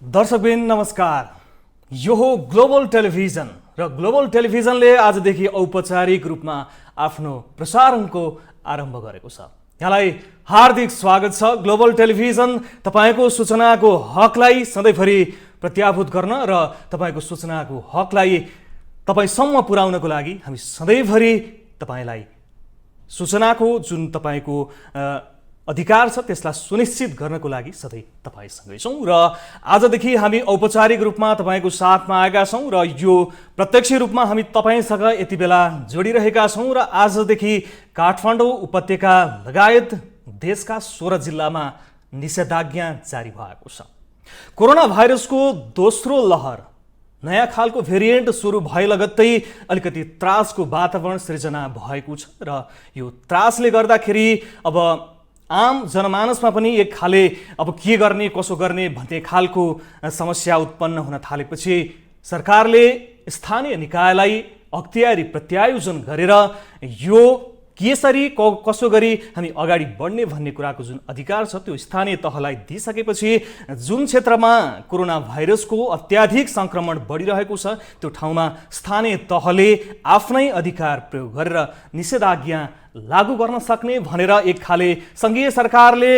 दर्शकबिन नमस्कार। यो हो ग्लोबल टेलिभिजन र ग्लोबल टेलिभिजनले आजदेखि औपचारिक रूपमा आफ्नो प्रसारणको आरम्भ गरेको छ। यहाँलाई हार्दिक स्वागत छ। ग्लोबल टेलिभिजन तपाईको सूचनाको हकलाई सधैँभरि प्रत्याभूत गर्न र तपाईको सूचनाको हकलाई तपाईसम्म पुर्याउनको लागि हामी सधैँभरि तपाईलाई सूचनाको जुन तपाईको अधिकार छ त्यसलाई सुनिश्चित गर्नको लागि सधैँ तपाईसँगै छौँ र आजदेखि हामी औपचारिक रूपमा तपाईको साथमा आएका छौँ र यो प्रत्यक्ष रूपमा हामी तपाईसँग यति बेला जोडिरहेका छौँ र आजदेखि काठमाडौँ उपत्यका लगायत देशका 16 जिल्लामा निषेधाज्ञा जारी भएको छ। कोरोना भाइरसको दोस्रो लहर नयाँ खालको भेरिएन्ट सुरु भए लगत्तै अलिकति त्रासको वातावरण सृजना भएको छ र यो त्रासले गर्दाखेरि अब आम जनमानसमा पनि एक खाले अब के गर्ने कसो गर्ने भन्ने खालको समस्या उत्पन्न हुन थालेपछि सरकारले स्थानीय निकायलाई अख्तियारी प्रत्यायोजन गरेर यो कसरी कसो गरी हामी अगाडि बढ्ने भन्ने कुराको जुन अधिकार छ त्यो स्थानीय तहलाई दिइसकेपछि जुन क्षेत्रमा कोरोना भाइरसको अत्याधिक संक्रमण बढिरहेको छ त्यो ठाउँमा स्थानीय तहले आफ्नै अधिकार प्रयोग गरेर निषेधाज्ञा लागू गर्न सक्ने भनेर एक खाले संघीय सरकारले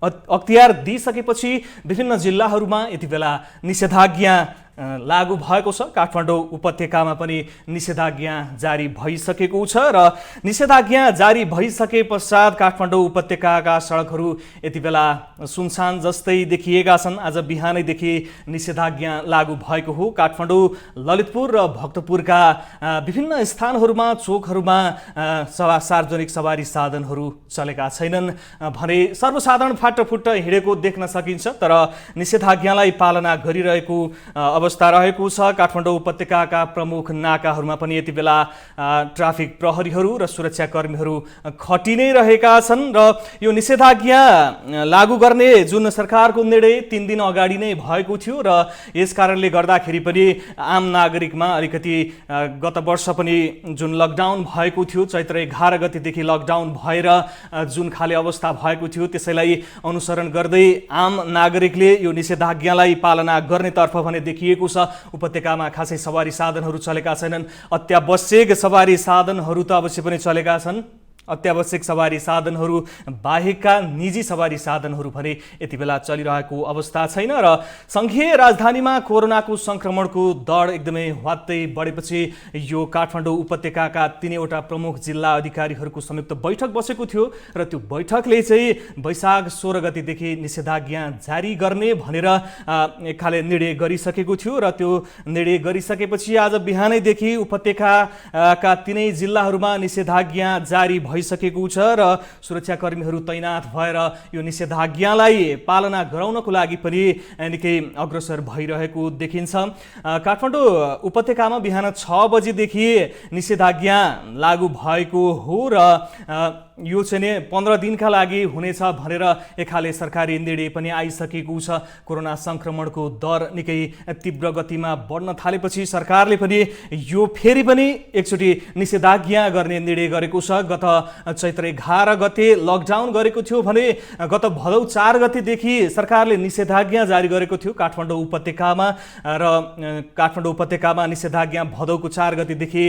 अख्तियार दिइसकेपछि विभिन्न जिल्लाहरूमा यति बेला निषेधाज्ञा लागू भएको छ। काठमाडौँ उपत्यकामा पनि निषेधाज्ञा जारी भइसकेको छ र निषेधाज्ञा जारी भइसके पश्चात काठमाडौँ उपत्यकाका सडकहरू यति बेला सुनसान जस्तै देखिएका छन्। आज बिहानैदेखि निषेधाज्ञा लागू भएको हो। काठमाडौँ, ललितपुर र भक्तपुरका विभिन्न स्थानहरूमा चोकहरूमा सार्वजनिक सवारी साधनहरू चलेका छैनन् भने सर्वसाधारण फाटफुट्ट हिँडेको देख्न सकिन्छ, तर निषेधाज्ञालाई पालना गरिरहेको अवस्था रहेको छ। काठमाडौँ उपत्यकाका प्रमुख नाकाहरूमा पनि यति बेला ट्राफिक प्रहरीहरू र सुरक्षाकर्मीहरू खटिनै रहेका छन् र यो निषेधाज्ञा लागू गर्ने जुन सरकारको निर्णय 3 दिन अगाडि नै भएको थियो र यस कारणले गर्दाखेरि पनि आम नागरिकमा अलिकति गत वर्ष पनि जुन लकडाउन भएको थियो, चैत्र 11 गतेदेखि लकडाउन भएर जुन खाले अवस्था भएको थियो त्यसैलाई अनुसरण गर्दै आम नागरिकले यो निषेधाज्ञालाई पालना गर्नेतर्फ भने देखिएको छ। उपत्यकामा खासै सवारी साधनहरू चलेका छैनन्। अत्यावश्यक सवारी साधनहरू त अवश्य पनि चलेका छन्। अत्यावश्यक सवारी साधनहरू बाहेकका निजी सवारी साधनहरू भने यति बेला चलिरहेको अवस्था छैन र संघीय राजधानीमा कोरोनाको संक्रमणको दर एकदमै हवात्तै बढेपछि यो काठमाडौँ उपत्यकाका 3वटा प्रमुख जिल्ला अधिकारीहरूको संयुक्त बैठक बसेको थियो र त्यो बैठकले चाहिँ वैशाख 16 गतेदेखि निषेधाज्ञा जारी गर्ने भनेर एक खाले निर्णय गरिसकेको थियो र त्यो निर्णय गरिसकेपछि आज बिहानैदेखि उपत्यकाका 3 जिल्लाहरूमा निषेधाज्ञा जारी भइसकेको छ र सुरक्षाकर्मीहरू तैनात भएर यो निषेधाज्ञालाई पालना गराउनको लागि पनि निकै अग्रसर भइरहेको देखिन्छ। काठमाडौँ उपत्यकामा बिहान 6 बजेदेखि निषेधाज्ञा लागू भएको हो र यो चाहिँ 15 दिनका लागि हुनेछ भनेर एक खाले सरकारी निर्णय पनि आइसकेको छ। कोरोना संक्रमणको दर निकै तीव्र गतिमा बढ्न थालेपछि सरकारले पनि यो फेरि पनि एकचोटि निषेधाज्ञा गर्ने निर्णय गरेको छ। गत चैत्र 11 गते लकडाउन गरेको थियो भने गत भदौ 4 गतेदेखि सरकारले निषेधाज्ञा जारी गरेको थियो काठमाडौँ उपत्यकामा र काठमाडौँ उपत्यकामा निषेधाज्ञा भदौको 4 गतेदेखि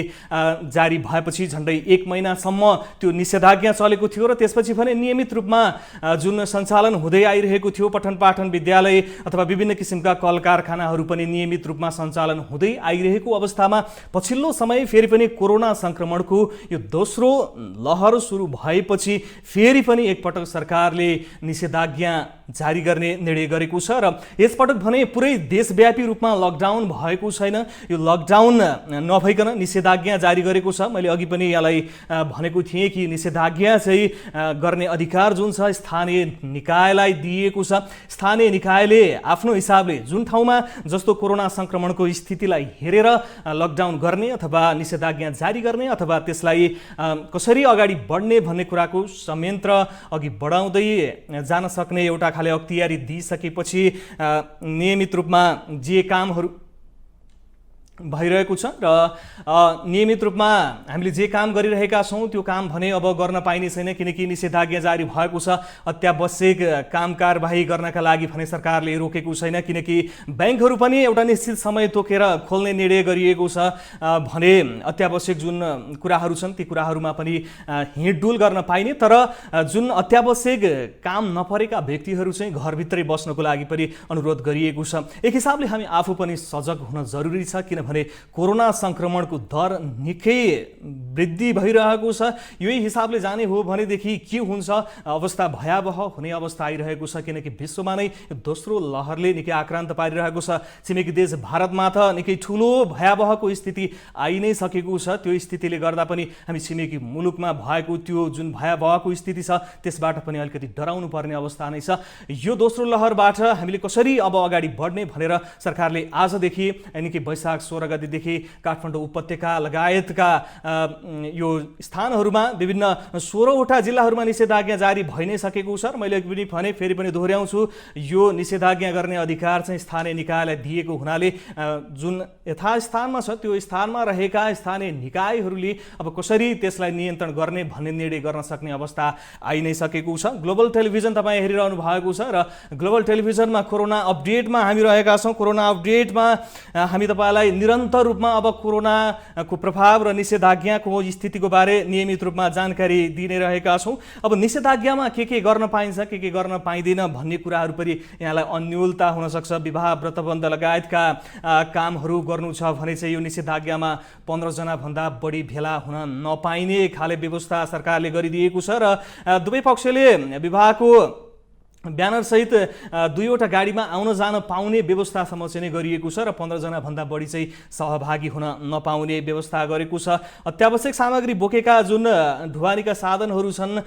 जारी भएपछि झन्डै 1 महिनासम्म त्यो निषेधाज्ञा चलेको थियो र त्यसपछि भने नियमित रूपमा जुन सञ्चालन हुँदै आइरहेको थियो, पठन पाठन विद्यालय अथवा विभिन्न किसिमका कल कारखानाहरू पनि नियमित रूपमा सञ्चालन हुँदै आइरहेको अवस्थामा पछिल्लो समय फेरि पनि कोरोना संक्रमणको यो दोस्रो लहर सुरु भएपछि फेरि पनि एकपटक सरकारले निषेधाज्ञा जारी गर्ने निर्णय गरेको छ र यसपटक भने पुरै देशव्यापी रूपमा लकडाउन भएको छैन। यो लकडाउन नभइकन निषेधाज्ञा जारी गरेको छ। मैले अघि पनि यहाँलाई भनेको थिएँ कि निषेधाज्ञा चाहिँ गर्ने अधिकार जुन छ स्थानीय निकायलाई दिएको छ। स्थानीय निकायले आफ्नो हिसाबले जुन ठाउँमा जस्तो कोरोना संक्रमणको स्थितिलाई हेरेर लकडाउन गर्ने अथवा निषेधाज्ञा जारी गर्ने अथवा त्यसलाई कसरी अगाडि बढ्ने भन्ने कुराको संयन्त्र अघि बढाउँदै जान सक्ने एउटा खाले अख्तियारी दिइसकेपछि नियमित रूपमा जे कामहरू भइरहेको छ र नियमित रूपमा हामीले जे काम गरिरहेका छौँ त्यो काम भने अब गर्न पाइने छैन, किनकि निषेधाज्ञा जारी भएको छ। अत्यावश्यक काम कारबाही गर्नका लागि भने सरकारले रोकेको छैन, किनकि ब्याङ्कहरू पनि एउटा निश्चित समय तोकेर खोल्ने निर्णय गरिएको छ भने अत्यावश्यक जुन कुराहरू छन् ती कुराहरूमा पनि हिँडडुल गर्न पाइने, तर जुन अत्यावश्यक काम नपरेका व्यक्तिहरू चाहिँ घरभित्रै बस्नको लागि पनि अनुरोध गरिएको छ। एक हिसाबले हामी आफू पनि सजग हुन जरुरी छ, किनभने कोरोना संक्रमणको दर निकै वृद्धि भइरहेको छ। यही हिसाबले जाने हो भनेदेखि के हुन्छ, अवस्था भयावह हुने अवस्था आइरहेको छ, किनकि विश्वमा नै दोस्रो लहरले निकै आक्रान्त पारिरहेको छ। छिमेकी देश भारतमा त निकै ठुलो भयावहको स्थिति आइ नै सकेको छ। त्यो स्थितिले गर्दा पनि हामी छिमेकी मुलुकमा भएको त्यो जुन भयावहको स्थिति छ त्यसबाट पनि अलिकति डराउनु पर्ने अवस्था नै छ। यो दोस्रो लहरबाट हामीले कसरी अब अगाडि बढ्ने भनेर सरकारले आजदेखि यानि कि वैशाख 16 गतेदेखि काठमाडौँ उपत्यका लगायतका यो स्थानहरूमा विभिन्न 16वटा जिल्लाहरूमा निषेधाज्ञा जारी भइ नै सकेको छ। र मैले पनि भने, फेरि पनि दोहोर्याउँछु, यो निषेधाज्ञा गर्ने अधिकार चाहिँ स्थानीय निकायलाई दिएको हुनाले जुन यथास्थानमा छ त्यो स्थानमा रहेका स्थानीय निकायहरूले अब कसरी त्यसलाई नियन्त्रण गर्ने भन्ने निर्णय गर्न सक्ने अवस्था आइ नै सकेको छ। ग्लोबल टेलिभिजन तपाईँ हेरिरहनु भएको छ र ग्लोबल टेलिभिजनमा कोरोना अपडेटमा हामी रहेका छौँ। कोरोना अपडेटमा हामी तपाईँलाई निरन्तर रूपमा अब कोरोनाको प्रभाव र निषेधाज्ञाको स्थितिको बारे नियमित रूपमा जानकारी दिने रहेका छौँ। अब निषेधाज्ञामा के गर्न पाइन्छ, के गर्न पाइँदैन भन्ने कुराहरू पनि यहाँलाई अन्योलता हुनसक्छ। विवाह व्रतबन्ध लगायतका कामहरू गर्नु छ भने चाहिँ यो निषेधाज्ञामा 15 जनाभन्दा बढी भेला हुन नपाइने खाले व्यवस्था सरकारले गरिदिएको छ र दुवै पक्षले विवाहको ब्यानरसहित 2वटा गाडीमा आउन जान पाउने व्यवस्थासम्म चाहिँ गरिएको छ र 15 जनाभन्दा बढी चाहिँ सहभागी हुन नपाउने व्यवस्था गरेको छ। अत्यावश्यक सामग्री बोकेका जुन ढुवानीका साधनहरू छन्,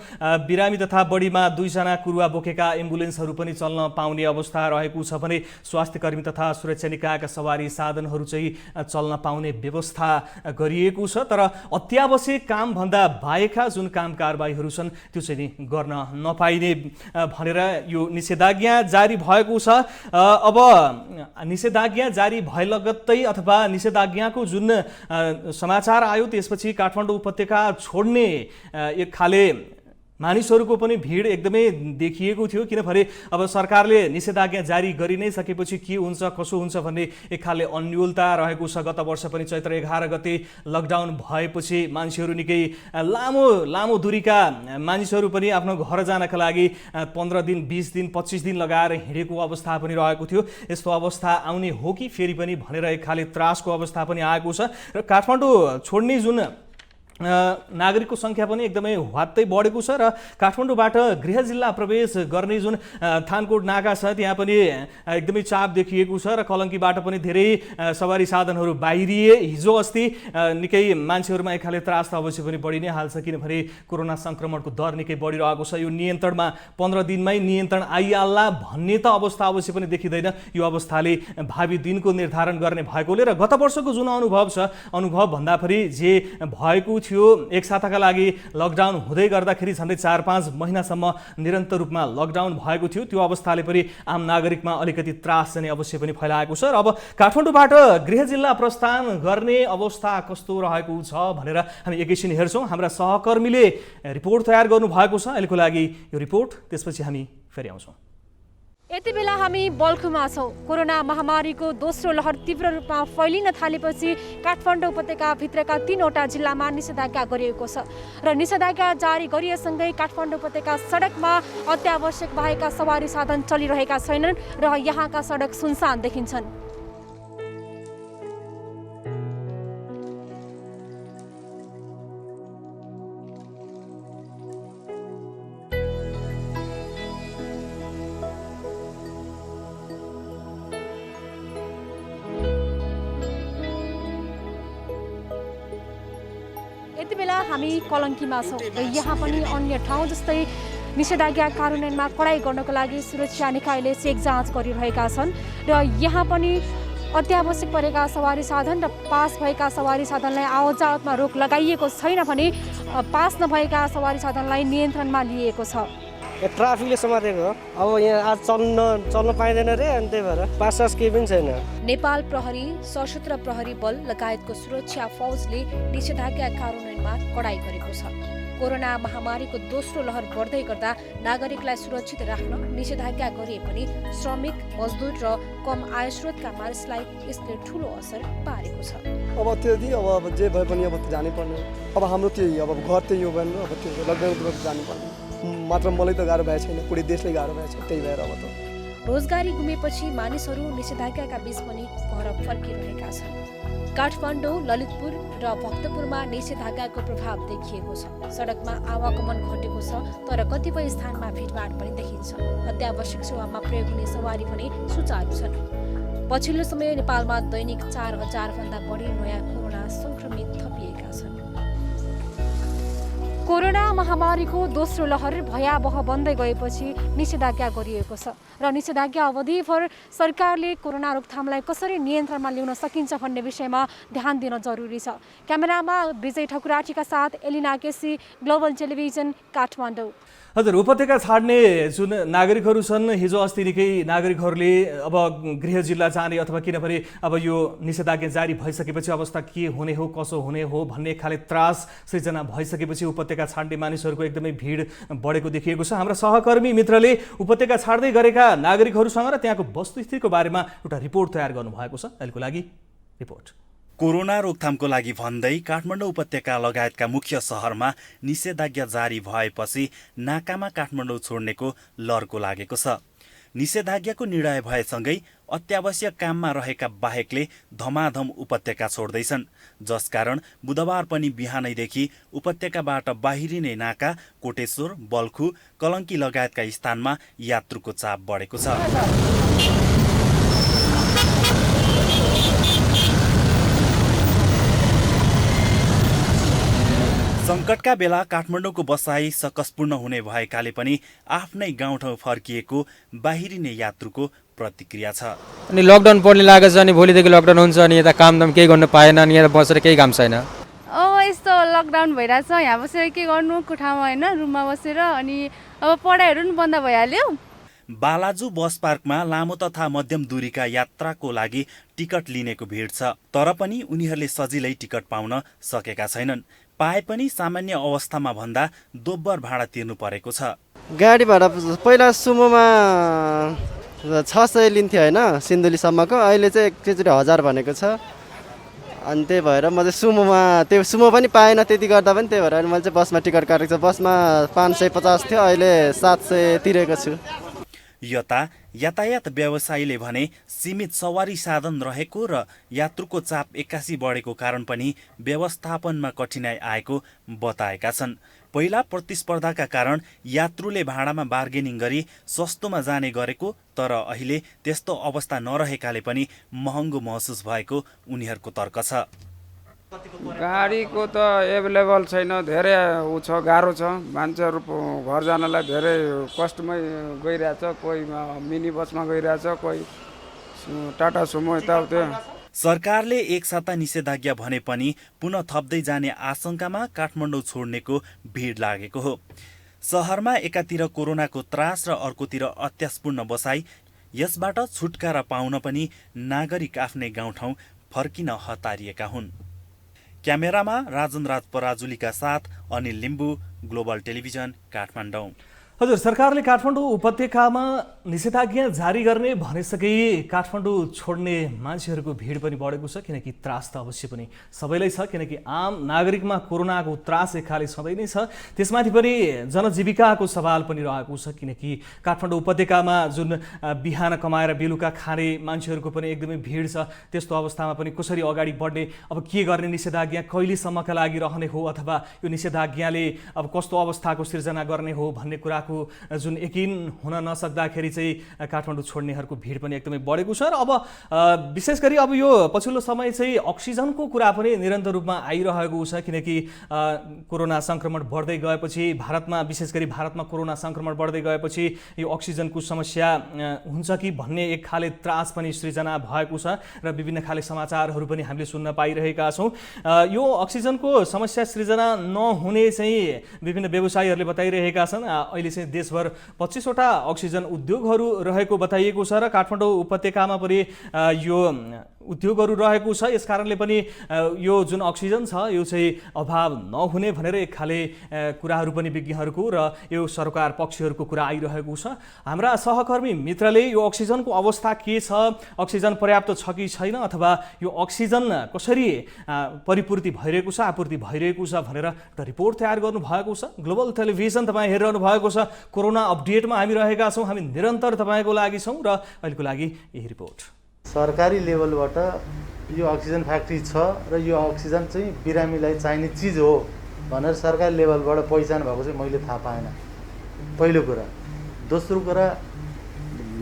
बिरामी तथा बढीमा 2 जना कुरुवा बोकेका एम्बुलेन्सहरू पनि चल्न पाउने अवस्था रहेको छ भने स्वास्थ्यकर्मी तथा सुरक्षा निकायका सवारी साधनहरू चाहिँ चल्न पाउने व्यवस्था गरिएको छ। तर अत्यावश्यक कामभन्दा बाहेकका जुन काम कारबाहीहरू छन् त्यो चाहिँ गर्न नपाइने भनेर यो निषेधाज्ञा जारी भएको छ। अब निषेधाज्ञा जारी भए लगत्तै अथवा निषेधाज्ञाको जुन समाचार आयो त्यसपछि काठमाडौँ उपत्यका छोड्ने एक खाले मानिसहरूको पनि भिड एकदमै देखिएको थियो, किनभने अब सरकारले निषेधाज्ञा जारी गरि नै सकेपछि के हुन्छ कसो हुन्छ भन्ने एक खाले अन्योलता रहेको छ। गत वर्ष पनि चैत्र 11 गते लकडाउन भएपछि मान्छेहरू निकै लामो दूरीका मानिसहरू पनि आफ्नो घर जानका लागि 15 दिन 20 दिन 25 दिन लगाएर हिँडेको अवस्था पनि रहेको थियो। यस्तो अवस्था आउने हो कि फेरि पनि भनेर एक खाले त्रासको अवस्था पनि आएको छ र काठमाडौँ छोड्ने जुन नागरिकको सङ्ख्या पनि एकदमै हवात्तै बढेको छ र काठमाडौँबाट गृह जिल्ला प्रवेश गर्ने जुन थानकोट नाका छ त्यहाँ पनि एकदमै चाप देखिएको छ र कलङ्कीबाट पनि धेरै सवारी साधनहरू बाहिरिए। हिजो अस्ति निकै मान्छेहरूमा एक खाले त्रास त अवश्य पनि बढी नै हाल्छ, किनभने कोरोना संक्रमणको दर निकै बढिरहेको छ। यो नियन्त्रणमा 15 दिनमै नियन्त्रण आइहाल्ला भन्ने त अवस्था अवश्य पनि देखिँदैन। यो अवस्थाले भावी दिनको निर्धारण गर्ने भएकोले र गत वर्षको जुन अनुभव छ, अनुभव भन्दा पनि जे भएको थियो एक साताका लागि लकडाउन हुँदै गर्दाखेरि झन्डै 4-5 महिनासम्म निरन्तर रूपमा लकडाउन भएको थियो, त्यो अवस्थाले पनि आम नागरिकमा अलिकति त्रास चाहिँ अवश्य पनि फैलाएको छ। र अब काठमाडौँबाट गृह जिल्ला प्रस्थान गर्ने अवस्था कस्तो रहेको छ भनेर हामी एकैछिन हेर्छौँ। हाम्रा सहकर्मीले रिपोर्ट तयार गर्नुभएको छ, अहिलेको लागि यो रिपोर्ट, त्यसपछि हामी फेरि आउँछौँ। यति बेला हामी बल्खुमा छौँ। कोरोना महामारीको दोस्रो लहर तीव्र रूपमा फैलिन थालेपछि काठमाडौँ उपत्यकाभित्रका 3वटा जिल्लामा निषेधाज्ञा गरिएको छ र निषेधाज्ञा जारी गरिएसँगै काठमाडौँ उपत्यका सडकमा अत्यावश्यक बाहेकका सवारी साधन चलिरहेका छैनन् र यहाँका सडक सुनसान देखिन्छन्। यति बेला हामी कलङ्कीमा छौँ र यहाँ पनि अन्य ठाउँ जस्तै निषेधाज्ञा कार्यान्वयनमा कडाई गर्नको लागि सुरक्षा निकायले चेक जाँच गरिरहेका छन् र यहाँ पनि अत्यावश्यक परेका सवारी साधन र पास भएका सवारी साधनलाई आवतजावतमा रोक लगाइएको छैन भने पास नभएका सवारी साधनलाई नियन्त्रणमा लिएको छ। ट्राफिकले समातेको हो। अब यहाँ आज चल्न पाइँदैन रे, अनि त्यही भएर पास केही पनि छैन। नेपाल प्रहरी, सशस्त्र प्रहरी बल लगायतको सुरक्षा फौजले निषेधाज्ञा कार्यान्वयनमा कडाई गरेको छ। कोरोना महामारीको दोस्रो लहर बढ्दै गर्दा नागरिकलाई सुरक्षित राख्न निषेधाज्ञा गरिए पनि श्रमिक, मजदुर र कम आय स्रोतका मानिसलाई यसले ठूलो असर पारेको छ। अब त्यति अब जे भए पनि अब जानै पर्ने। अब हाम्रो त्यही अब घर त्यही हो भने अब त्यो लकडाउनको जानु पर्ने। मात्र मलाई त गाह्रो भएको छैन, पुरै देशलाई गाह्रो भएको छ। त्यही भएर अब त रोजगारी गुमेपछि मानिसहरू निषेधाज्ञाका बीच पनि घर फर्किरहेका छन्। काठमाडौँ, ललितपुर र भक्तपुरमा निषेधाज्ञाको प्रभाव देखिएको छ। सडकमा आवागमन घटेको छ, तर कतिपय स्थानमा भिडभाड पनि देखिन्छ। अत्यावश्यक सेवामा प्रयोग हुने सवारी पनि सुचारू छन्। पछिल्लो समय नेपालमा दैनिक 4000 भन्दा बढी नयाँ कोरोना संक्रमित थपिएका छन्। कोरोना महामारीको दोस्रो लहर भयावह बन्दै गएपछि निषेधाज्ञा गरिएको छ र निषेधाज्ञा अवधिभर सरकारले कोरोना रोकथामलाई कसरी नियन्त्रणमा ल्याउन सकिन्छ भन्ने विषयमा ध्यान दिन जरुरी छ। क्यामेरामा विजय ठकुराठीका साथ एलिना केसी, ग्लोबल टेलिभिजन, काठमाडौँ। हजुर, उपत्यका छाड्ने जुन नागरिकहरू छन्, हिजो अस्ति निकै नागरिकहरूले अब गृह जिल्ला जाने अथवा किनभने अब यो निषेधाज्ञा जारी भइसकेपछि अवस्था के हुने हो, कसो हुने हो भन्ने खाले त्रास सृजना भइसकेपछि उपत्यका छाड्ने मानिसहरूको एकदमै भिड बढेको देखिएको छ। हाम्रा सहकर्मी मित्रले उपत्यका छाड्दै गरेका नागरिकहरूसँग र त्यहाँको वस्तुस्थितिको बारेमा एउटा रिपोर्ट तयार गर्नुभएको छ। अहिलेको लागि रिपोर्ट। कोरोना रोकथामको लागि भन्दै काठमाडौँ उपत्यका लगायतका मुख्य सहरमा निषेधाज्ञा जारी भएपछि नाकामा काठमाडौँ छोड्नेको लहरको लागेको छ। निषेधाज्ञाको निर्णय भएसँगै अत्यावश्यक काममा रहेका बाहेकले धमाधम उपत्यका छोड्दैछन्, जसकारण बुधबार पनि बिहानैदेखि उपत्यकाबाट बाहिरिने नाका, कोटेश्वर, बल्खु, कलङ्की लगायतका स्थानमा यात्रुको चाप बढेको छ। सङ्कटका बेला काठमाडौँको बसाई सकसपूर्ण हुने भएकाले पनि आफ्नै गाउँठाउँ फर्किएको बाहिरिने यात्रुको प्रतिक्रिया छ। अनि लकडाउन पर्ने लागेको छ, अनि भोलिदेखि लकडाउन हुन्छ, अनि यता कामदाम केही गर्नु पाएन, अनि यहाँ बसेर केही काम छैन। अब यस्तो लकडाउन भइरहेछ, यहाँ बसेर के गर्नु, कोठामा होइन, रुममा बसेर, अनि अब पढाइहरू पनि बन्द भइहाल्यो। बालाजु बस पार्कमा लामो तथा मध्यम दूरीका यात्राको लागि टिकट लिनेको भिड छ, तर पनि उनीहरूले सजिलै टिकट पाउन सकेका छैनन्। पाए पनि सामान्य अवस्थामा भन्दा दोब्बर भाडा तिर्नु परेको छ। गाडी भाडा पहिला सुमोमा 600 लिन्थ्यो होइन, सिन्धुलीसम्मको। अहिले चाहिँ एकचोटि 1000 भनेको छ। अनि त्यही भएर म चाहिँ त्यो सुमो पनि पाएन त्यति गर्दा पनि, त्यही भएर मैले चाहिँ बसमा टिकट काटेको छु। बसमा 550 थियो, अहिले 700 तिरेको छु। यता यातायात व्यवसायीले भने सीमित सवारी साधन रहेको र यात्रुको चाप एक्कासी बढेको कारण पनि व्यवस्थापनमा कठिनाई आएको बताएका छन्। पहिला प्रतिस्पर्धाका कारण यात्रुले भाडामा बार्गेनिङ गरी सस्तोमा जाने गरेको, तर अहिले त्यस्तो अवस्था नरहेकाले पनि महँगो महसुस भएको उनीहरूको तर्क छ। गाडीको त एभाइलेबल छैन, धेरै गाह्रो छ। मान्छेहरू घर जानलाई धेरै कष्टमै गइरहेछ। कोही मिनी बसमा गइरहेछ, कोही टाटा सुमो यताउता। सरकारले एक साता निषेधाज्ञा भने पनि पुनः थप्दै जाने आशंकामा काठमाडौँ छोड्नेको भिड लागेको हो। सहरमा एकातिर कोरोनाको त्रास र अर्कोतिर अत्यासपूर्ण बसाई, यसबाट छुटकारा पाउन पनि नागरिक आफ्नै गाउँठाउँ फर्किन हतारिएका हुन्। क्यामेरामा राजन राज पराजुलीका साथ अनिल लिम्बू, ग्लोबल टेलिभिजन, काठमाडौँ। हजुर, सरकारले काठमाडौँ उपत्यकामा निषेधाज्ञा जारी गर्ने भनिसके काठमाडौँ छोड्ने मान्छेहरूको भिड पनि बढेको छ, किनकि त्रास त अवश्य पनि सबैलाई छ, किनकि आम नागरिकमा कोरोनाको त्रास एक खाले सधैँ नै छ। त्यसमाथि पनि जनजीविकाको सवाल पनि रहेको छ, किनकि काठमाडौँ उपत्यकामा जुन बिहान कमाएर बेलुका खाने मान्छेहरूको पनि एकदमै भिड छ। त्यस्तो अवस्थामा पनि कसरी अगाडि बढ्ने, अब के गर्ने, निषेधाज्ञा कहिलेसम्मका लागि रहने हो, अथवा यो निषेधाज्ञाले अब कस्तो अवस्थाको सिर्जना गर्ने हो भन्ने कुराको जुन यकिन हुन नसक्दाखेरि चाहिँ काठमाडौँ छोड्नेहरूको भिड पनि एकदमै बढेको छ। र अब विशेष गरी अब यो पछिल्लो समय चाहिँ अक्सिजनको कुरा पनि निरन्तर रूपमा आइरहेको छ, किनकि कोरोना सङ्क्रमण बढ्दै गएपछि विशेष गरी भारतमा कोरोना सङ्क्रमण बढ्दै गएपछि यो अक्सिजनको समस्या हुन्छ कि भन्ने एक खाले त्रास पनि सृजना भएको छ र विभिन्न खाले समाचारहरू पनि हामीले सुन्न पाइरहेका छौँ। यो अक्सिजनको समस्या सृजना नहुने चाहिँ विभिन्न व्यवसायीहरूले बताइरहेका छन्। अहिले चाहिँ देशभर 25वटा अक्सिजन उद्योगहरू रहेको बताइएको छ र काठमाडौँ उपत्यकामा पनि यो उद्योगहरू रहेको छ। यस कारणले पनि यो जुन अक्सिजन छ यो चाहिँ अभाव नहुने भनेर एक खाले कुराहरू पनि विज्ञहरूको र यो सरकार पक्षहरूको कुरा आइरहेको छ। हाम्रा सहकर्मी मित्रले यो अक्सिजनको अवस्था के छ, अक्सिजन पर्याप्त छ कि छैन, अथवा यो अक्सिजन कसरी परिपूर्ति भइरहेको छ, आपूर्ति भइरहेको छ भनेर एउटा रिपोर्ट तयार गर्नुभएको छ। ग्लोबल टेलिभिजन तपाईँ हेरिरहनु भएको छ। कोरोना अपडेटमा हामी रहेका छौँ, हामी निरन्तर तपाईँको लागि छौँ र अहिलेको लागि यही रिपोर्ट। सरकारी लेभलबाट यो अक्सिजन फ्याक्ट्री छ र यो अक्सिजन चाहिँ बिरामीलाई चाहिने चिज हो भनेर सरकारी लेभलबाट पहिचान भएको चाहिँ मैले थाहा पाएन, पहिलो कुरा। दोस्रो कुरा,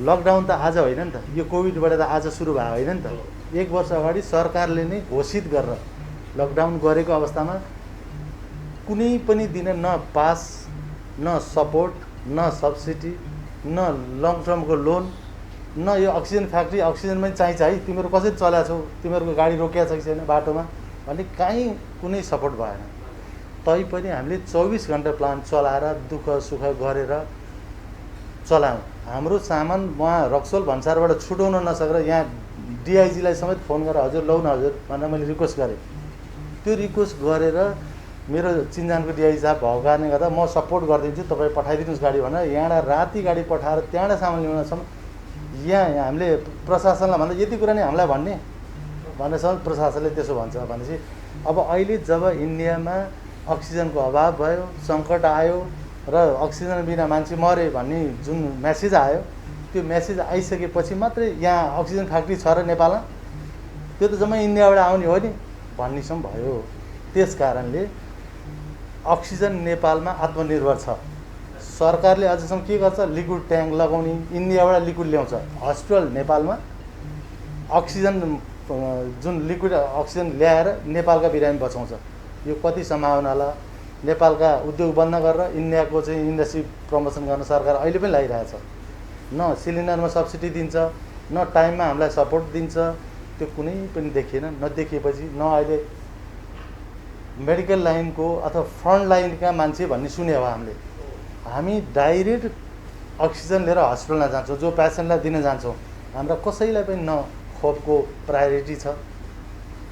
लकडाउन त आज होइन नि त, यो कोभिडबाट त आज सुरु भएको होइन नि त। 1 वर्ष अगाडि सरकारले नै घोषित गरेर लकडाउन गरेको अवस्थामा कुनै पनि दिन न पास, न सपोर्ट, न सब्सिडी, न लङ टर्मको लोन, न यो अक्सिजन फ्याक्ट्री अक्सिजन पनि चाहिन्छ है, तिमीहरू कसरी चलाएको छौ, तिमीहरूको गाडी रोकिया छ कि छैन बाटोमा भन्ने कहीँ कुनै सपोर्ट भएन। तैपनि हामीले 24 घन्टा प्लान्ट चलाएर दुःख सुख गरेर चलायौँ। हाम्रो सामान उहाँ रक्सोल भन्सारबाट छुटाउन नसकेर यहाँ डिआइजीलाई समेत फोन गरेर हजुर लौ न हजुर भनेर मैले रिक्वेस्ट गरेँ। त्यो रिक्वेस्ट गरेर मेरो चिन्जानको डिआइजी साहब भएको कारणले गर्दा म सपोर्ट गरिदिन्छु, तपाईँ पठाइदिनुहोस् गाडी भनेर यहाँबाट राति गाडी पठाएर त्यहाँबाट सामान ल्याउनसम्म यहाँ हामीले प्रशासनलाई भन्दा यति कुरा नै हामीलाई भन्ने भनेसम्म प्रशासनले त्यसो भन्छ भनेपछि अब अहिले जब इन्डियामा अक्सिजनको अभाव भयो, सङ्कट आयो र अक्सिजन बिना मान्छे मरे भन्ने जुन मेसेज आयो, त्यो मेसेज आइसकेपछि मात्रै यहाँ अक्सिजन फ्याक्ट्री छ र नेपालमा, त्यो त जम्मै इन्डियाबाट आउने हो नि भन्नेसम्म भयो। त्यस कारणले अक्सिजन नेपालमा आत्मनिर्भर छ। सरकारले अझसम्म के गर्छ, लिक्विड ट्याङ्क लगाउने, इन्डियाबाट लिक्विड ल्याउँछ। हस्पिटल नेपालमा अक्सिजन जुन लिक्विड अक्सिजन ल्याएर नेपालका बिरामी बचाउँछ। यो कति सम्भावना होला। नेपालका उद्योग बन्द गरेर इन्डियाको चाहिँ इन्डस्ट्री प्रमोसन गर्न सरकार अहिले पनि लागिरहेछ। न सिलिन्डरमा सब्सिडी दिन्छ, न टाइममा हामीलाई सपोर्ट दिन्छ, त्यो कुनै पनि देखिएन। नदेखिएपछि न अहिले मेडिकल लाइनको अथवा फ्रन्ट लाइनका मान्छे भन्ने सुने हो हामीले। हामी डाइरेक्ट अक्सिजन लिएर हस्पिटलमा जान्छौँ, जो पेसेन्टलाई दिन जान्छौँ। हाम्रा कसैलाई पनि न खोपको प्रायोरिटी छ,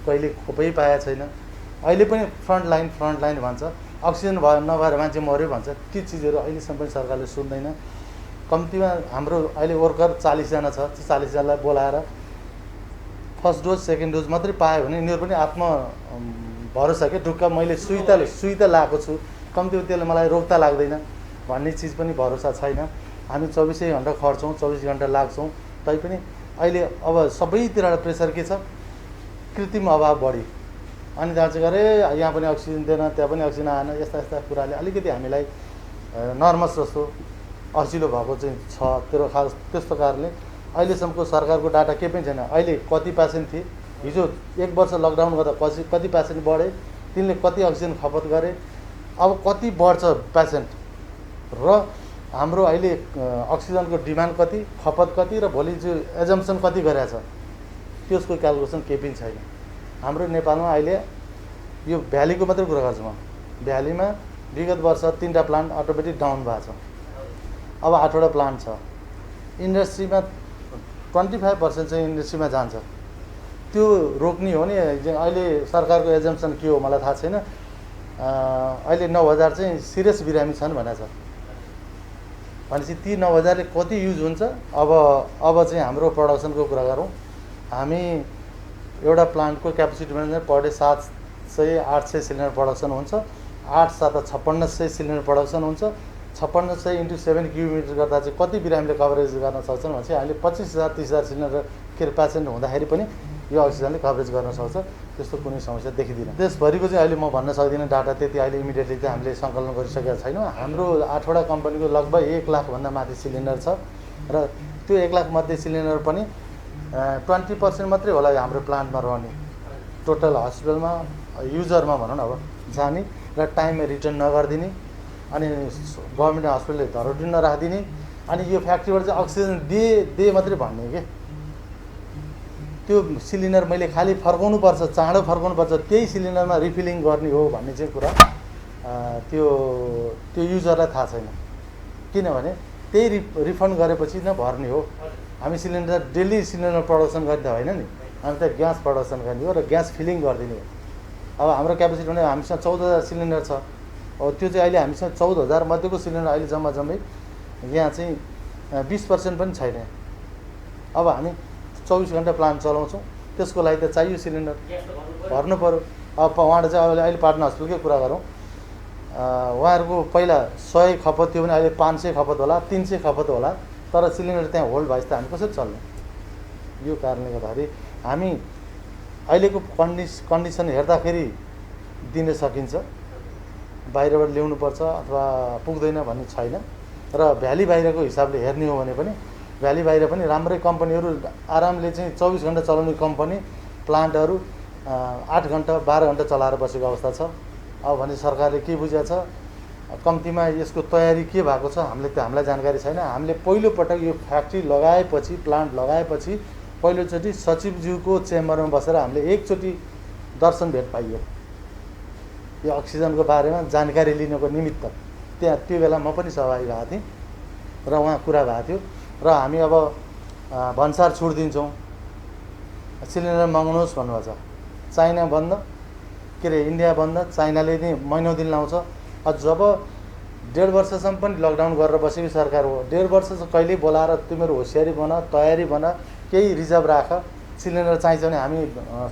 कहिले खोपै पाएको छैन। अहिले पनि फ्रन्ट लाइन भन्छ, अक्सिजन भयो नभएर मान्छे मऱ्यो भन्छ। ती चिजहरू अहिलेसम्म पनि सरकारले सुन्दैन। कम्तीमा हाम्रो अहिले वर्कर 40 जना छ, 40 जनालाई बोलाएर फर्स्ट डोज सेकेन्ड डोज मात्रै पायो भने यिनीहरू पनि भरोसा के ढुक्क मैले सुई त लगाएको छु, कम्ती त्यसले मलाई रोग त लाग्दैन भन्ने चिज पनि भरोसा छैन। हामी 24 घन्टा खट्छौँ, 24 घन्टा लाग्छौँ। तैपनि अहिले अब सबैतिरबाट प्रेसर के छ, कृत्रिम अभाव बढी। अनि त्यहाँ चाहिँ गरे यहाँ पनि अक्सिजन दिएन, त्यहाँ पनि अक्सिजन आएन, यस्ता कुराले अलिकति हामीलाई नर्भस जस्तो असिलो भएको चाहिँ छ। त्यस्तो कारणले अहिलेसम्मको सरकारको डाटा केही पनि छैन। अहिले कति पेसेन्ट थिए, हिजो 1 वर्ष लकडाउन गर्दा कति पेसेन्ट बढे, तिनले कति अक्सिजन खपत गरे, अब कति बढ्छ पेसेन्ट, र हाम्रो अहिले अक्सिजनको डिमान्ड कति, खपत कति, र भोलि चाहिँ एजम्सन कति गरेछ, त्यसको क्यालकुलेसन केही पनि छैन। हाम्रो नेपालमा अहिले यो भ्यालीको मात्रै कुरा गर्छु म। भ्यालीमा विगत वर्ष 3टा प्लान्ट अटोमेटिक डाउन भएको छ, अब 8वटा प्लान्ट छ। इन्डस्ट्रीमा 25% चाहिँ इन्डस्ट्रीमा जान्छ, त्यो रोक्ने हो नि। अहिले सरकारको एजम्सन के हो मलाई थाहा छैन। अहिले 9000 चाहिँ सिरियस बिरामी छन् भनेको छ। भनेपछि ती 9000ले कति युज हुन्छ। अब चाहिँ हाम्रो प्रडक्सनको कुरा गरौँ। हामी एउटा प्लान्टको capacity manager per day 700-800 cylinder production हुन्छ। 8-7 5600 सिलिन्डर प्रडक्सन हुन्छ। 5600 × 7 क्युबिक मिटर गर्दा चाहिँ कति बिरामीले कभरेज गर्न सक्छन् भनेपछि हामीले 25,000-30,000 सिलिन्डर पेसेन्ट हुँदाखेरि पनि यो अक्सिजनले कभरेज गर्न सक्छ। त्यस्तो कुनै समस्या देखिँदैन। देशभरिको चाहिँ अहिले म भन्न सक्दिनँ डाटा, त्यति अहिले इमिडिएटली चाहिँ हामीले सङ्कलन गरिसकेका छैनौँ। हाम्रो 8वटा कम्पनीको लगभग 1 लाखभन्दा माथि सिलिन्डर छ, र त्यो 1 लाख मध्ये सिलिन्डर पनि 20% मात्रै होला हाम्रो प्लान्टमा रहने, टोटल हस्पिटलमा युजरमा भनौँ न अब जाने, र टाइममा रिटर्न नगरिदिने, अनि गभर्मेन्ट हस्पिटलले धरोटी नराखिदिने, अनि यो फ्याक्ट्रीबाट चाहिँ अक्सिजन दे मात्रै भन्ने के। त्यो सिलिन्डर मैले खालि फर्काउनुपर्छ, चाँडो फर्काउनुपर्छ, त्यही सिलिन्डरमा रिफिलिङ गर्ने हो भन्ने चाहिँ कुरा त्यो युजरलाई थाहा छैन। किनभने त्यही रिफन्ड गरेपछि नै भर्ने हो। हामी सिलिन्डर डेली सिलिन्डर प्रडक्सन गर्ने होइन नि, हामी त ग्यास प्रडक्सन गर्ने हो र ग्यास फिलिङ गरिदिने हो। अब हाम्रो क्यापेसिटी भने हामीसँग 14,000 सिलिन्डर छ। अब त्यो चाहिँ अहिले हामीसँग 14,000 मध्येको सिलिन्डर अहिले जम्मै यहाँ चाहिँ 20% पनि छैन। अब हामी 24 घन्टा प्लान्ट चलाउँछौँ, त्यसको लागि त चाहियो सिलिन्डर, भर्नु पऱ्यो। अब उहाँले चाहिँ अहिले पाटना हस्पिटलकै कुरा गरौँ, उहाँहरूको पहिला 100 खपत थियो भने अहिले 500 खपत होला, 300 खपत होला, तर सिलिन्डर त्यहाँ होल्ड भएपछि त हामी कसरी चल्ने? यो कारणले गर्दाखेरि हामी अहिलेको कन्डिसन हेर्दाखेरि दिन सकिन्छ, बाहिरबाट ल्याउनुपर्छ अथवा पुग्दैन भन्ने छैन। र भ्याली बाहिरको हिसाबले हेर्ने हो भने पनि भ्याली बाहिर पनि राम्रै कम्पनीहरू आरामले चाहिँ 24 घन्टा चलाउने कम्पनी प्लान्टहरू 8 घन्टा 12 घन्टा चलाएर बसेको अवस्था छ। अब भने सरकारले के बुझेको छ, कम्तीमा यसको तयारी के भएको छ हामीलाई जानकारी छैन। हामीले पहिलोपटक यो फ्याक्ट्री लगाएपछि, प्लान्ट लगाएपछि पहिलोचोटि सचिवज्यूको चेम्बरमा बसेर हामीले एकचोटि दर्शन भेट पाइयो यो अक्सिजनको बारेमा जानकारी लिनको निमित्त। त्यहाँ त्यो बेला म पनि सहभागी भएको थिएँ र उहाँ कुरा भएको थियो। र हामी अब भन्सार छुट दिन्छौँ, सिलिन्डर मगाउनुहोस् भन्नुभएको छ। चाइना बन्द, के अरे इन्डिया बन्द, चाइनाले नै महिनौ दिन लाउँछ। जब 1.5 वर्षसम्म पनि लकडाउन गरेर बसेको सरकार हो, 1.5 वर्ष कहिले बोलाएर तिमीहरू होसियारी बना, तयारी बना, केही रिजर्भ राख, सिलिन्डर चाहिन्छ भने हामी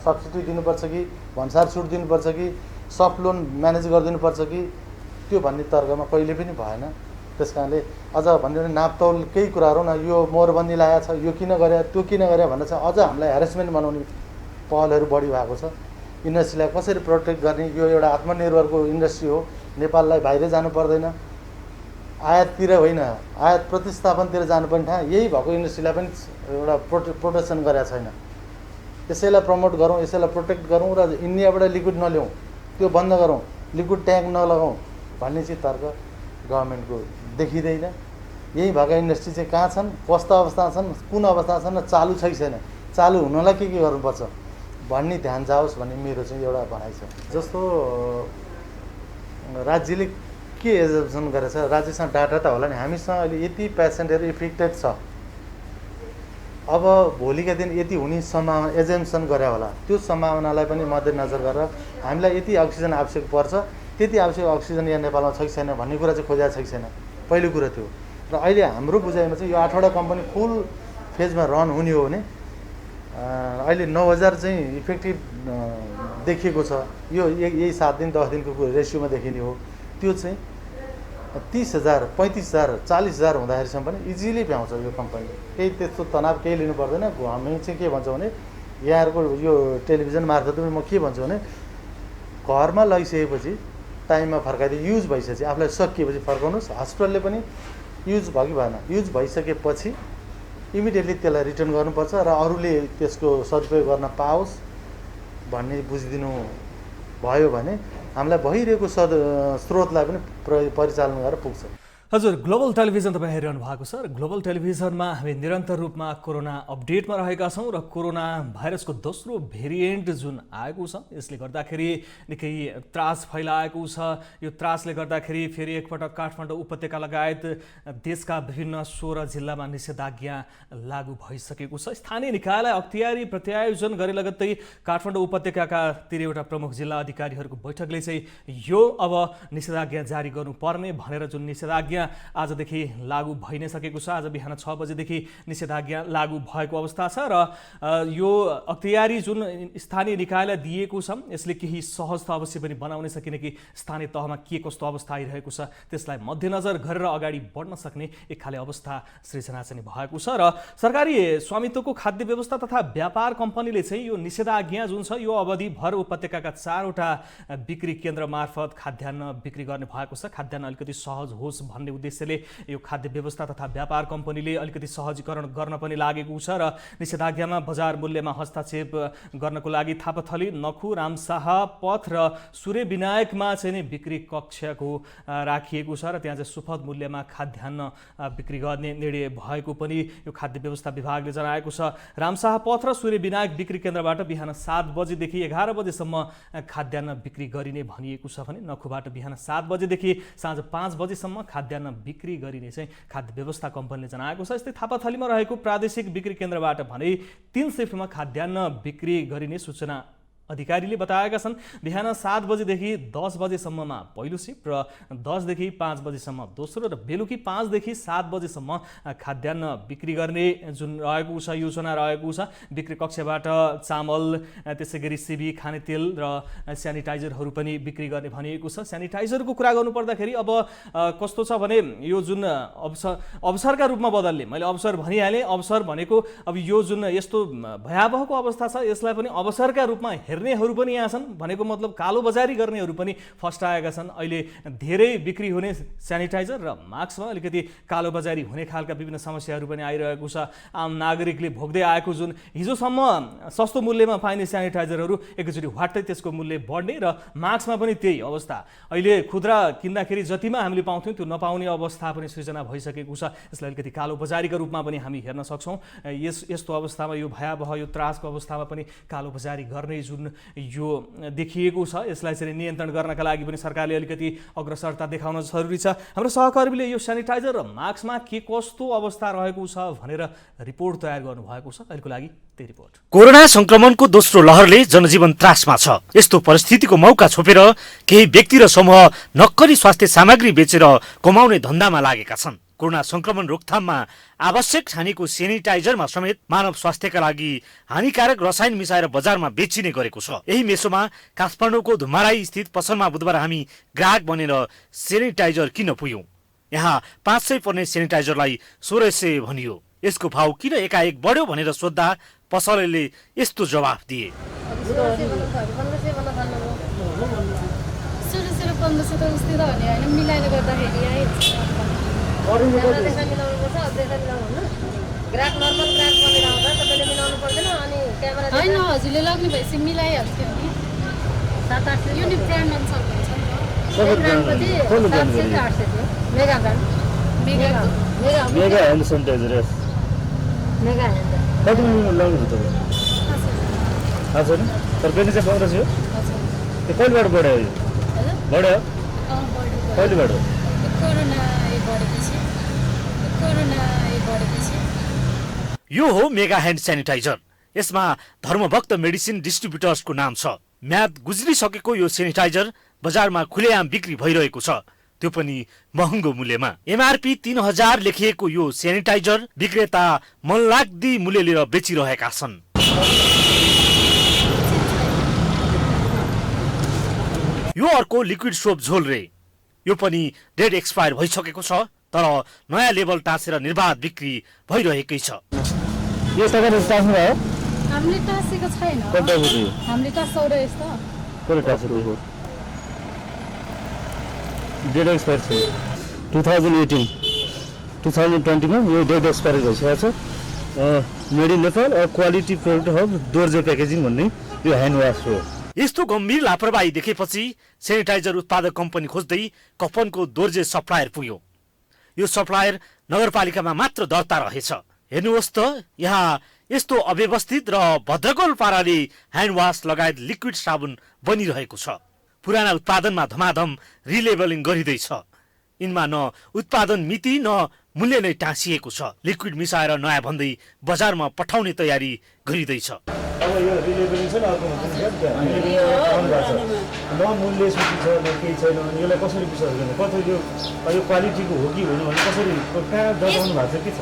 सब्सिडी दिनुपर्छ कि भन्सार छुट दिनुपर्छ कि सफ्ट लोन म्यानेज गरिदिनुपर्छ कि, त्यो भन्ने तर्कमा कहिले पनि भएन। त्यस कारणले अझ भन्यो भने नापतौल केही कुराहरू न, यो मोहरबन्दी लागेको छ, यो किन गरे, त्यो किन गरे भनेर चाहिँ अझ हामीलाई हेरेसमेन्ट बनाउने पहलहरू बढी भएको छ। इन्डस्ट्रीलाई कसरी प्रोटेक्ट गर्ने, यो एउटा आत्मनिर्भरको इन्डस्ट्री हो, नेपाललाई बाहिर जानु पर्दैन, आयाततिर होइन आयात प्रतिस्थापनतिर जानुपर्ने ठाउँ यही भएको इन्डस्ट्रीलाई पनि एउटा प्रोटेक्सन गरेको छैन। यसैलाई प्रमोट गरौँ, यसैलाई प्रोटेक्ट गरौँ र इन्डियाबाट लिक्विड नल्याउँ, त्यो बन्द गरौँ, लिक्विड ट्याङ्क नलगाउँ भन्ने चाहिँ तर्क गभर्मेन्टको देखिँदैन। यही भएका इन्डस्ट्री चाहिँ कहाँ छन्, कस्तो अवस्था छन्, कुन अवस्था छन्, चालु छ कि छैन, चालु हुनलाई के गर्नुपर्छ भन्ने ध्यान जाओस् भन्ने मेरो चाहिँ एउटा भनाइ छ। जस्तो राज्यले के एजम्सन गरेछ, राज्यसँग डाटा त होला नि, हामीसँग अहिले यति पेसेन्टहरू इफेक्टेड छ, अब भोलिका दिन यति हुने सम्भावना एजम्सन गरे होला, त्यो सम्भावनालाई पनि मध्यनजर गरेर हामीलाई यति अक्सिजन आवश्यक पर्छ, त्यति आवश्यक अक्सिजन यहाँ नेपालमा छ कि छैन भन्ने कुरा चाहिँ खोजेको छ कि छैन, पहिलो कुरा थियो। र अहिले हाम्रो बुझाइमा चाहिँ यो 8वटा कम्पनी फुल फेजमा रन हुने हो भने अहिले 9,000 चाहिँ इफेक्टिभ देखिएको छ। यो यही 7 दिन 10 दिनको रेसियोमा देखिने हो। त्यो चाहिँ 30,000 35,000 40,000 हुँदाखेरिसम्म पनि इजिली भ्याउँछ यो कम्पनीले, केही त्यस्तो तनाव केही लिनु पर्दैन। हामी चाहिँ के भन्छौँ भने यहाँहरूको यो टेलिभिजन मार्फत म के भन्छु भने घरमा लगिसकेपछि टाइममा फर्काइदिए, युज भइसकेपछि आफूलाई सकिएपछि फर्काउनुहोस्। हस्पिटलले पनि युज भयो कि भएन, युज भइसकेपछि इमिडिएटली त्यसलाई रिटर्न गर्नुपर्छ र अरूले त्यसको सदुपयोग गर्न पाओस् भन्ने बुझिदिनु भयो भने हामीलाई भइरहेको स्रोतलाई पनि परिचालन गरेर पुग्छ। हजुर, ग्लोबल टेलिभिजन तपाईँ हेरिरहनु भएको छ र ग्लोबल टेलिभिजनमा हामी निरन्तर रूपमा कोरोना अपडेटमा रहेका छौँ र कोरोना भाइरसको दोस्रो भेरिएन्ट जुन आएको छ यसले गर्दाखेरि निकै त्रास फैलाएको छ। यो त्रासले गर्दाखेरि फेरि एकपटक काठमाडौँ उपत्यका लगायत देशका विभिन्न 16 जिल्लामा निषेधाज्ञा लागू भइसकेको छ। स्थानीय निकायलाई अख्तियारी प्रत्यायोजन गरे लगत्तै काठमाडौँ उपत्यकाका 13वटा प्रमुख जिल्ला अधिकारीहरूको बैठकले चाहिँ यो अब निषेधाज्ञा जारी गर्नुपर्ने भनेर जुन निषेधाज्ञा आजदेखि लागू भइ नै सकेको छ। आज बिहान 6 बजेदेखि निषेधाज्ञा लागू भएको अवस्था छ र यो अख्तियारी जुन स्थानीय निकायलाई दिएको छ यसले केही सहज त अवश्य पनि बनाउन सकिने कि स्थानीय तहमा के कस्तो अवस्था आइरहेको छ त्यसलाई मध्यनजर गरेर अगाडि बढ्न सक्ने एक खाले अवस्था सृजना चाहिँ भएको छ। र सरकारी स्वामित्वको खाद्य व्यवस्था तथा व्यापार कम्पनीले चाहिँ यो निषेधाज्ञा जुन छ यो अवधिभर उपत्यकाका 4वटा बिक्री केन्द्र मार्फत खाद्यान्न बिक्री गर्ने भएको छ। खाद्यान्न अलिकति सहज होस् भन्ने उद्देश्यले यो खाद्य व्यवस्था तथा व्यापार कम्पनीले अलिकति सहजीकरण गर्न पनि लागेको छ र निषेधाज्ञामा बजार मूल्यमा हस्तक्षेप गर्नको लागि थापाथली, नखु, रामशाह पथ र सूर्य विनायकमा चाहिँ बिक्री कक्षको राखिएको छ र त्यहाँ चाहिँ सुपथ मूल्यमा खाद्यान्न बिक्री गर्ने निर्णय भएको पनि यो खाद्य व्यवस्था विभागले जनाएको छ। रामशाह पथ र सूर्य विनायक बिक्री केन्द्रबाट बिहान 7 बजेदेखि 11 बजेसम्म खाद्यान्न बिक्री गरिने भनिएको छ भने नखुबाट बिहान 7 बजेदेखि साँझ 5 बजेसम्म खाद्यान्न खाद्यान्न बिक्री गरिने चाहिँ खाद्य व्यवस्था कम्पनीले जनाएको छ। यस्तै थापाथलीमा रहेको प्रादेशिक बिक्री केन्द्रबाट भने 3 शिफ्टमा खाद्यान्न बिक्री गरिने सूचना अधिकारीले बताएका छन्। बिहान 7 बजेदेखि 10 बजेसम्ममा पहिलो शिफ्ट र 10 देखि 5 बजेसम्म दोस्रो र बेलुकी 5 देखि 7 बजेसम्म खाद्यान्न बिक्री गर्ने जुन रहेको छ योजना रहेको छ। बिक्री कक्षबाट चामल, त्यसै गरी सिबी, खाने तेल र सेनिटाइजरहरू पनि बिक्री गर्ने भनिएको छ। सेनिटाइजरको कुरा गर्नुपर्दाखेरि अब कस्तो छ भने यो जुन अवसरका रूपमा बदल्ने, मैले अवसर भनिहालेँ। अवसर भनेको अब यो जुन यस्तो भयावहको अवस्था छ यसलाई पनि अवसरका रूपमा हेर्नेहरू पनि यहाँ छन्। भनेको मतलब कालोबजारी गर्नेहरू पनि फस्टाएका छन्। अहिले धेरै बिक्री हुने सेनिटाइजर र मास्कमा अलिकति कालोबजारी हुने खालका विभिन्न समस्याहरू पनि आइरहेको छ। आम नागरिकले भोग्दै आएको जुन हिजोसम्म सस्तो मूल्यमा पाइने सेनिटाइजरहरू एकैचोटि हट्दै त्यसको मूल्य बढ्ने र मास्कमा पनि त्यही अवस्था। अहिले खुद्रा किन्दाखेरि जतिमा हामीले पाउँथ्यौँ त्यो नपाउने अवस्था पनि सृजना भइसकेको छ। यसलाई अलिकति कालोबजारीका रूपमा पनि हामी हेर्न सक्छौँ। यस्तो अवस्थामा यो भयावह यो त्रासको अवस्थामा पनि कालोबजारी गर्ने जुन यो देखिएको छ यसलाई चाहिँ नियन्त्रण गर्नका लागि पनि सरकारले अलिकति अग्रसरता देखाउन जरुरी छ। हाम्रो सहकर्मीले यो सेनिटाइजर र मास्कमा के कस्तो अवस्था रहेको छ भनेर रिपोर्ट तयार गर्नुभएको छ। अहिलेको लागि त्यही रिपोर्ट। कोरोना संक्रमणको दोस्रो लहरले जनजीवन त्रासमा छ। यस्तो परिस्थितिको मौका छोपेर केही व्यक्ति र समूह नक्कली स्वास्थ्य सामग्री बेचेर कमाउने धन्दामा लागेका छन्। कोरोना संक्रमण रोकथाममा आवश्यक ठानेको सेनिटाइजरमा समेत मानव स्वास्थ्यका लागि हानिकारक रसायन मिसाएर बजारमा बेचिने गरेको छ। यही मेसोमा काठमाडौँको धुमाराई स्थित पसलमा बुधबार हामी ग्राहक बनेर सेनिटाइजर किन्न पुग्यौं। यहाँ 500 पर्ने सेनिटाइजरलाई 1600 भनियो। यसको भाउ किन एकाएक बढ्यो भनेर सोद्धा पसलेले यस्तो जवाफ दिए। ग्राहक नर्मल ग्राहक बनेर आउँदा तपाईँले मिलाउनु पर्दैन अनि क्यामेरा हैन हजुरले लाग्ने भएपछि मिलाइहाल्थ्यो नि 7-8 युनिट ब्रान्ड अनुसार हुन्छ नि त ब्रान्डको चाहिँ 700 थियो mega brand mega hand sanitizer mega hand कति लाउनु छ तपाईँ? हजुर तर बेनी चाहिँ 1500 हो। त्यो कहिलेबाट बढ्यो यो? बढ्यो कहिलेबाट? यो हो मेगा ह्यान्ड सेनिटाइजर। यसमा धर्मभक्त मेडिसिन डिस्ट्रिब्युटर्सको नाम छ। म्याद गुज्रिसकेको यो सेनिटाइजर बजारमा खुलेआम बिक्री भइरहेको छ, त्यो पनि महँगो मूल्यमा। एमआरपी 3000 लेखिएको यो सेनिटाइजर विक्रेता मनलाग्दी मूल्य लिएर बेचिरहेका छन्। यो अर्को लिक्विड सोप झोल रे। यो पनि डेट एक्सपायर भइसकेको छ, तर नयाँ लेबल टाँसेर निर्बाध बिक्री भइरहेकै छ। यो तपाईले टाँस्नु भयो? हामीले टाँसेको छैन। हामीले टाँसाउरो यस्तो कसले टाँसेको हो? डेट एक्सपायर छ। 2018 2020 मा यो डेट एक्सपायर भइसकेको छ। Made in Nepal quality product hub Dorje packaging भन्ने यो ह्यान्ड वास हो। यस्तो गम्भीर लापरवाही देखेपछि सेनिटाइजर उत्पादक कम्पनी खोज्दै कफनको दोर्जे सप्लायर पुग्यो। यो सप्लायर नगरपालिकामा मात्र दर्ता रहेछ। हेर्नुहोस् त यहाँ यस्तो अव्यवस्थित र भद्रगोल पाराले ह्यान्ड वास लगायत लिक्विड साबुन बनिरहेको छ। पुराना उत्पादनमा धमाधम रिलेबलिङ गरिँदैछ। यिनमा न उत्पादन मिति न मूल्य नै टाँसिएको छ। लिक्विड मिसाएर नयाँ भन्दै बजारमा पठाउने तयारी गरिँदैछ। अब यो रिलेबलिङ छ न अर्को न मूल्य सूची छ न केही छैन। यसलाई कसरी विश्वास गर्ने? कति यो क्वालिटीको हो कि होइन भने कसरी कहाँ दर्शाउनु भएको छ के छ?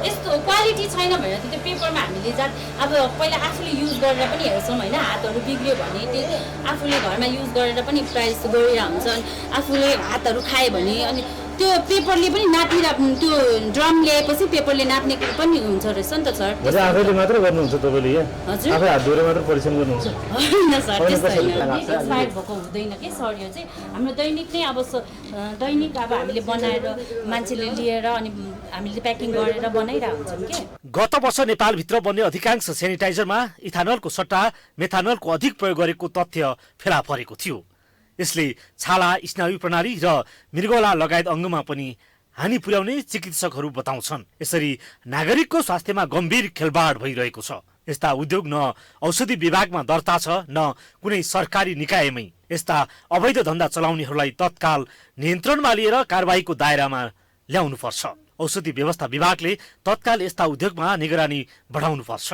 यस्तो क्वालिटी छैन भनेर त्यो पेपरमा हामीले अब पहिला आफूले युज गरेर पनि हेर्छौँ होइन। हातहरू बिग्रियो भने त्यो आफूले घरमा युज गरेर पनि प्राइस गरेर हुन्छन्। आफूले हातहरू खायो भने अनि त्यो पेपरले पनि नापिरा त्यो ड्रम ल्याएपछि पेपरले नाप्ने पनि हुन्छ रहेछ नि त सर। आफैले मात्र गर्नुहुन्छ तपाईँले? यहाँ हजुर आफै हात धोएर मात्र परिश्रम गर्नुहुन्छ? होइन सर त्यस्तो होइन। एक्सपायर भएको हुँदैन कि सर। यो चाहिँ हाम्रो दैनिक नै अब दैनिक अब हामीले बनाएर मान्छेले लिएर अनि हामीले प्याकिङ गरेर बनाइरहेको हुन्छौँ कि। गत वर्ष नेपालभित्र बन्ने अधिकांश सेनिटाइजरमा इथानलको सट्टा मेथानलको अधिक प्रयोग गरेको तथ्य फेला परेको थियो। यसले छाला, स्नायु प्रणाली र मृगौला लगायत अङ्गमा पनि हानि पुर्याउने चिकित्सकहरू बताउँछन्। यसरी नागरिकको स्वास्थ्यमा गम्भीर खेलबाड भइरहेको छ। यस्ता उद्योग न औषधि विभागमा दर्ता छ न कुनै सरकारी निकायमै। यस्ता अवैध धन्दा चलाउनेहरूलाई तत्काल नियन्त्रणमा लिएर कारबाहीको दायरामा ल्याउनुपर्छ। औषधि व्यवस्था विभागले तत्काल यस्ता उद्योगमा निगरानी बढाउनुपर्छ।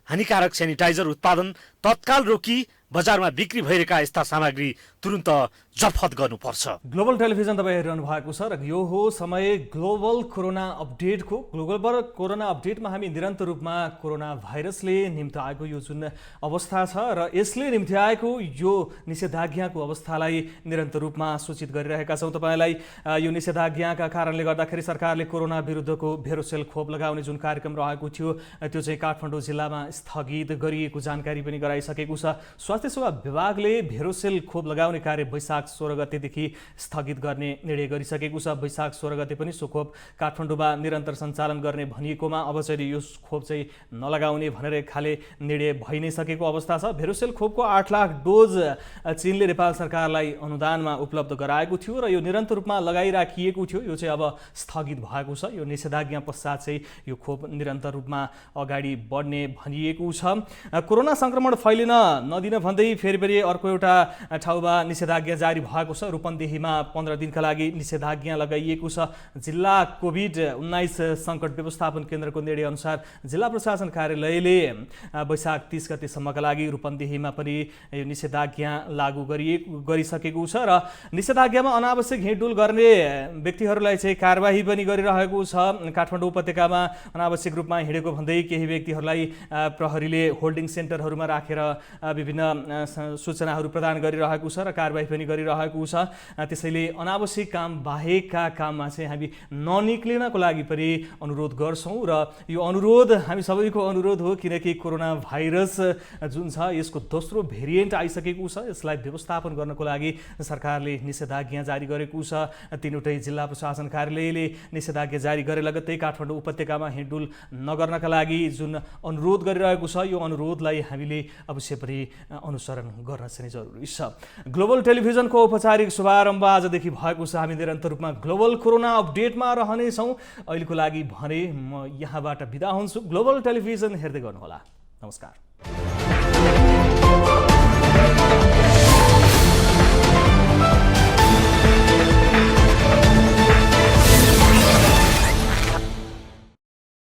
हानिकारक सेनिटाइजर उत्पादन तत्काल रोकी बजारमा बिक्री भइरहेका यस्ता सामग्री तुरुन्त जफत गर्नुपर्छ। ग्लोबल टेलिभिजन तपाईँ हेरिरहनु भएको छ र यो हो समय ग्लोबल कोरोना अपडेटको। ग्लोबल कोरोना अपडेटमा हामी निरन्तर रूपमा कोरोना भाइरसले निम्ति आएको यो जुन अवस्था छ र यसले निम्ति आएको यो निषेधाज्ञाको अवस्थालाई निरन्तर रूपमा सूचित गरिरहेका छौँ तपाईँलाई। यो निषेधाज्ञाका कारणले गर्दाखेरि सरकारले कोरोना विरुद्धको भेरोसेल खोप लगाउने जुन कार्यक्रम रहेको थियो त्यो चाहिँ काठमाडौँ जिल्लामा स्थगित गरिएको जानकारी पनि गराइसकेको छ। स्वास्थ्य सेवा विभागले भेरोसेल खोप लगाउने कार्य वैशाख 16 गतेदेखि स्थगित गर्ने निर्णय गरिसकेको छ। वैशाख 16 गते पनि सो खोप काठमाडौँमा निरन्तर सञ्चालन गर्ने भनिएकोमा अब चाहिँ यो खोप चाहिँ नलगाउने भनेर एक खाले निर्णय भइ नै सकेको अवस्था छ। भेरोसेल खोपको 8 लाख डोज चीनले नेपाल सरकारलाई अनुदानमा उपलब्ध गराएको थियो र यो निरन्तर रूपमा लगाइराखिएको थियो। यो चाहिँ अब स्थगित भएको छ। यो निषेधाज्ञा पश्चात चाहिँ यो खोप निरन्तर रूपमा अगाडि बढ्ने भनिएको छ। कोरोना संक्रमण फैलिन नदिन भन्दै फेरि अर्को एउटा ठाउँमा निषेधाज्ञा जारी भएको छ। रूपन्देहीमा 15 दिनका लागि निषेधाज्ञा लगाइएको छ। जिल्ला कोभिड-19 सङ्कट व्यवस्थापन केन्द्रको निर्णय अनुसार जिल्ला प्रशासन कार्यालयले वैशाख 30 गतेसम्मका लागि रूपन्देहीमा पनि यो निषेधाज्ञा लागू गरिसकेको छ र निषेधाज्ञामा अनावश्यक हिँडडुल गर्ने व्यक्तिहरूलाई चाहिँ कारबाही पनि गरिरहेको छ। काठमाडौँ उपत्यकामा अनावश्यक रूपमा हिँडेको भन्दै केही व्यक्तिहरूलाई प्रहरीले होल्डिङ सेन्टरहरूमा राखेर विभिन्न सूचनाहरू प्रदान गरिरहेको छ र कारबाही पनि गरिरहेको छ। त्यसैले अनावश्यक काम बाहेकका काममा चाहिँ हामी ननिक्लिनको लागि पनि अनुरोध गर्छौँ र यो अनुरोध हामी सबैको अनुरोध हो किनकि कोरोना भाइरस जुन छ यसको दोस्रो भेरिएन्ट आइसकेको छ। यसलाई व्यवस्थापन गर्नको लागि सरकारले निषेधाज्ञा जारी गरेको छ। तीनवटै जिल्ला प्रशासन कार्यालयले निषेधाज्ञा जारी गरे लगत्तै काठमाडौँ उपत्यकामा हिँडडुल नगर्नका लागि जुन अनुरोध गरिरहेको छ यो अनुरोधलाई हामीले अवश्य पनि अनुसरण गर्न चाहिँ जरुरी छ। ग्लोबल टेलिभिजनको औपचारिक शुभारम्भ आजदेखि भएको छ। हामी निरन्तर रूपमा ग्लोबल कोरोना अपडेटमा रहनेछौँ। अहिलेको लागि भने म यहाँबाट बिदा हुन्छु। ग्लोबल टेलिभिजन हेर्दै गर्नुहोला। नमस्कार।